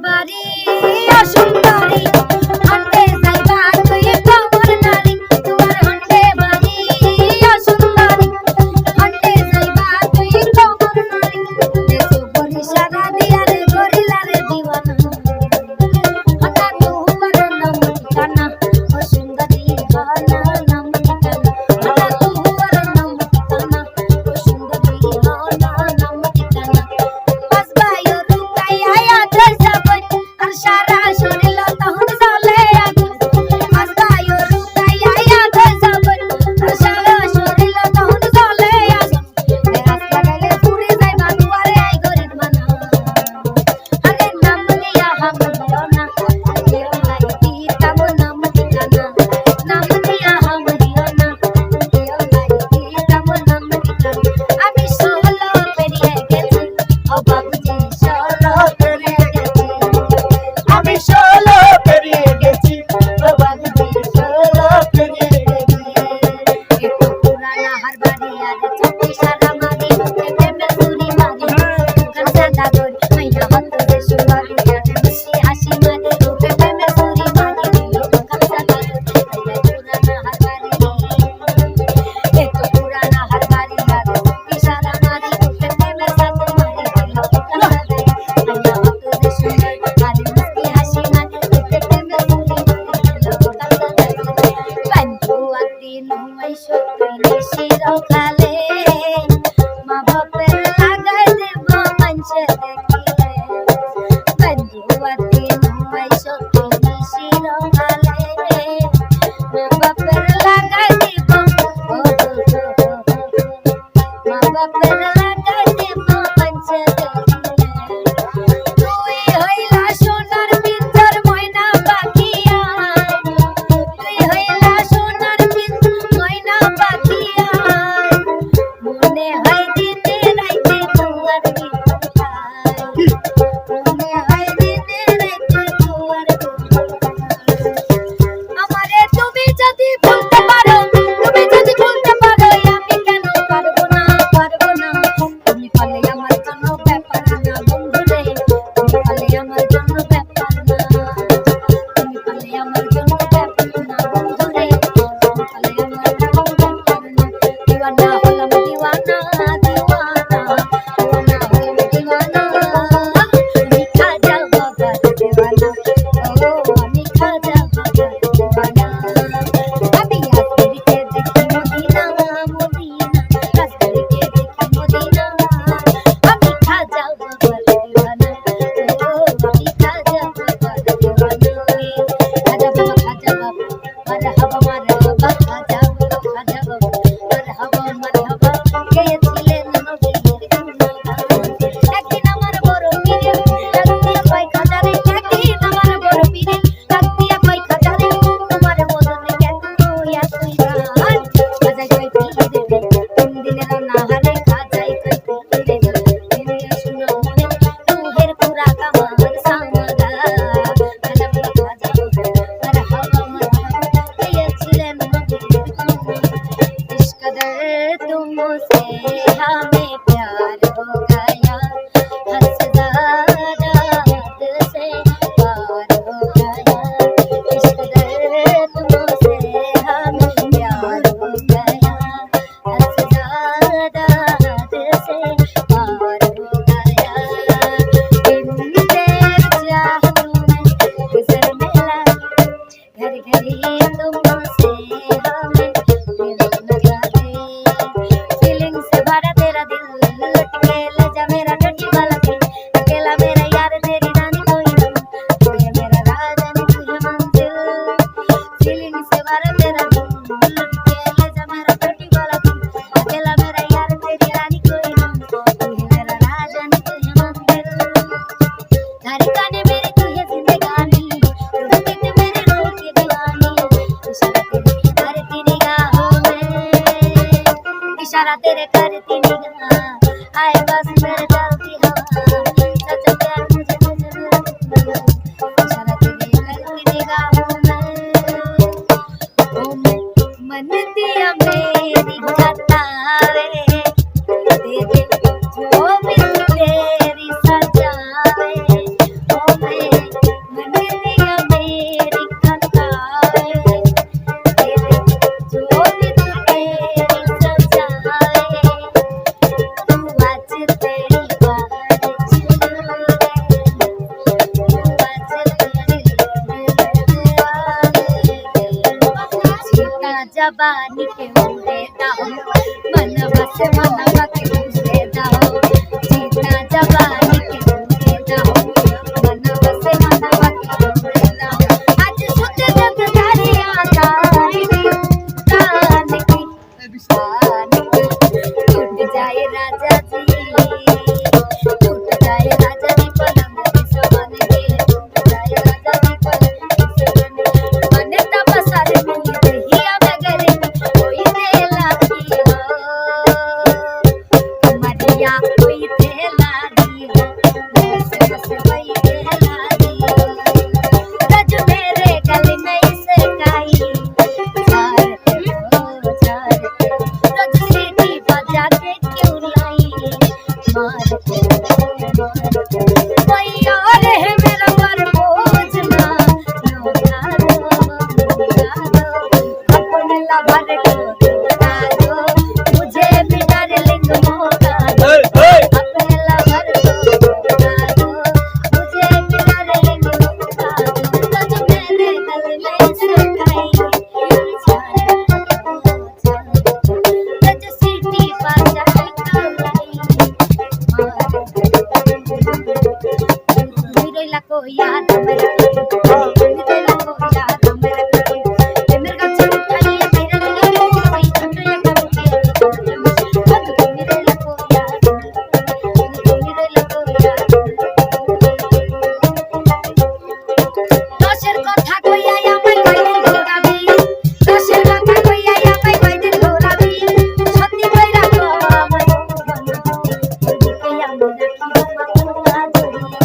বাড়ি ও সুন্দরী হন্ডে যাইবা তুই কমর নারী তোমার হন্ডে বাড়ি ও সুন্দরী হন্ডে যাইবা তুই কমর নারী দেশো বরি সারা দিয়া রে গরিলা রে দিওয়ানা হন্ডা তোমার নাম ঠিকানা ও সুন্দরী হনা নাম ঠিকানা হন্ডা তোমার নাম ঠিকানা ও সুন্দরী হনা নাম ঠিকানা বাসবায়ো রুকাই আয়া দর্শাবন আর সারা শরীর তখন জ্বলে আগুন বাসবায়ো রুকাই আয়া দর্শাবন আর সারা শরীর তখন জ্বলে আগুন রাস্তা গেলে পুরে যাইবা দুয়ারে আই গরিব মানা আরে নাম লিয়া হাম দিও না কেউ নাই দিতাম নাম ঠিকানা নাম লিয়া হাম দিও না কেউ নাই দিতাম নাম ঠিকানা আমি ষোলো পেরিয়ে গেছি ও বাবুজি ষোলো পেরিয়ে গেছি আমি 16 পেরিয়ে গেছি ও বাবুজি 16 পেরিয়ে গেছি একটু পুরানা হার বাড়ি আর চোখে সারা মারি প্রেমে চুরি মারি গান সাদা গরি মাইয়া হাত ধরে সুন্দরী আর মিশি হাসি মারি রূপে প্রেমে চুরি মারি গান সাদা গরি পুরানা হার বাড়ি একটু পুরানা হার বাড়ি আর চোখে সারা মারি রূপে প্রেমে সাথে মারি গান সাদা গরি মাইয়া হাত ধরে সুন্দরী আর মিশি হাসি মারি রূপে প্রেমে চুরি মারি গান সাদা গরি বন্ধু আদিন হই সত্যি চিরকালে মা বাপের লাগাই দেব মঞ্চে দেখিলে বন্ধু আদিন হই সত্যি চিরকালে মা বাপের লাগাই দেব মা বাপের লাগাই দেব মঞ্চে দেখিলে তুই হইলা সোনার পিঞ্জর ময়না পাখি আয় তুই হইলা সোনার পিঞ্জর ময়না পাখি আয় মনে হয় দিনে রাইতে দুয়ার গিয়ে মনে হয় দিনে রাইতে দুয়ার আমারে তুমি যদি বলতে পারো আমি কেন পারবো না তুমি পালে আমার জন্য ব্যাপার না বন্ধু রে তুমি পালে আমার জন্য ব্যাপার না তুমি পালে আমার জন্য ব্যাপার না বন্ধু রে তুমি পালে আমার জন্য ব্যাপার না দিওয়ানা হলাম দিওয়ানা হলাম দিওয়ানা আমি খাজা বাবার দিওয়ানা ও আমি খাজা বাবার দিওয়ানা আমি আসরিকে দেখি মদিনা আসরিকে দেখি মদিনা আমি খাজা বাবার দিওয়ানা ও আমি খাজা বাবার দিওয়ানা খাজা বাবা মারহাবা খাজা বাবা মারহাবা গেয়েছিলেন নবীর গুণগান একদিন আমার বড় পীরে রাতিয়া কয় খাজারে একদিন আমার বড় পীরে রাতিয়া কয় খাজারে তোমার মদনে কেন আসই গান খাজাই কয় পীরে কোন দিনের না হারে খাজাই কয় পীরে তুমি শুনো মনে রুহের পুরা কামার সামাদা খাজা বাবা মারহাবা গেয়েছিলেন নবীর গুণগান इश्क दर तुमसे हमें प्यार हो गया हंसदा रात से पार हो गया इश्क दर तुमसे हमें प्यार हो गया हंसदा रात से पार हो गया इन तेरे चाहतों में गुजर मिला घर घर ही तुमसे हमें दिल लगा दे फीलिंग से भरा तेरा दिल लुट के ले जा मेरा टटी वाला दिल अकेला मेरा यार तेरी रानी कोई ना तू है मेरा राजा तू है मंजिल फीलिंग से भरा तेरा दिल लुट के ले जा मेरा टटी वाला दिल अकेला मेरा यार तेरी रानी कोई ना तू है मेरा राजा तू है मंजिल धड़कने मेरी तू है जिंदगानी रुपये मेरे रूह की दीवानी इशारा तेरे करती निगाह आए बस मेरे दिल की हवा सच्चा प्यार मुझे इशारा तेरे करती निगाह मन दिया मेरी जतावे दे दे जो भी तेरी सजावे ओ जबानी के मुझे दाओ मनवा से मनवा के मुझे दाओ जीना जबानी के मुझे दाओ मनवा से मनवा के मुझे दाओ आज सुत जग धारिया कान की टूट जाए राजा जी टूट जाए राजा जी पलंग की समान के टूट जाए राजा जी पलंग की समान मने तब सारे मिली दहिया में गरे कोई देला की हो कमरिया कोई देला दी हो बस बस कोई देला दी हो रज मेरे गले में इसे काई झारते रज सीटी बजा के क्यों लाई मारते कोई और है मेरा पर बोझ ना लौटा दो अपने लवर को धोखा दो मुझे भी डार्लिंग मौका दो अपने लवर को धोखा दो मुझे भी डार्लिंग मौका दो रज मेरे गले में इसे काई रज सीटी बजा के क्यों लाई मेरे लको याद मेरे लको याद मेरे मेरे का छोटा ये मेरे लको कोई छोटा ये कभी मेरे लको याद मेरे लको याद दशर কথা কইয়া আমায় কয়দিন ঘোরাবি দশর কথা কইয়া আমায় কয়দিন ঘোরাবি সত্যি কইরা তো আমায় ওদিকে আমি রাখি বাবা জড়িয়ে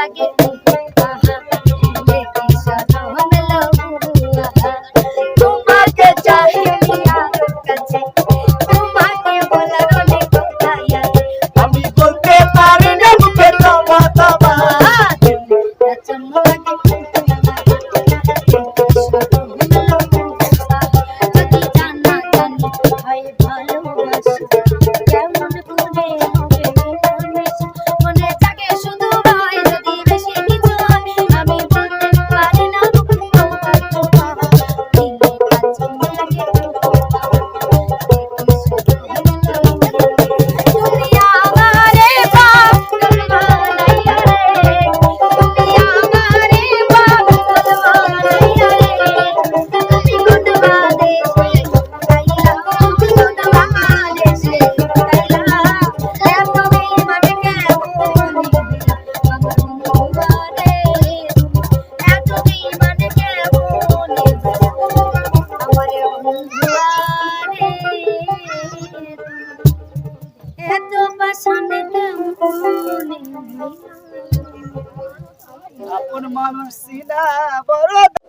লাগে আহা দেখি শরম লহুয়া তোমাকে চাহিনি আরো কাছে তোমাকে বলার অনেক কথা আছে আমি বলতে পারি না মুখে তোমা তোমা চুম্মা লাগে যদি জানা জানি হয় ভালোবাসা কেমন করে হবে মিলামেশা মনে জাগে শুধু ভয় যদি বেশি কিছু হয় আমি বলতে পারি না তোমার তোমা দিলে কাছে লাগে তুমি আমারে পাগল বানাইয়া রে তুমি আমারে পাগল বানাইয়া রে তুমি কোন বাদেশে কাইলা তুমি কোন বাদেশে কাইলা এত বেমান কেমন আমার বন্ধুয়া রে এত বেমান কেমন আমার বন্ধুয়া রে এত পাশানে কেমন আপন মানুষ সিনা বড়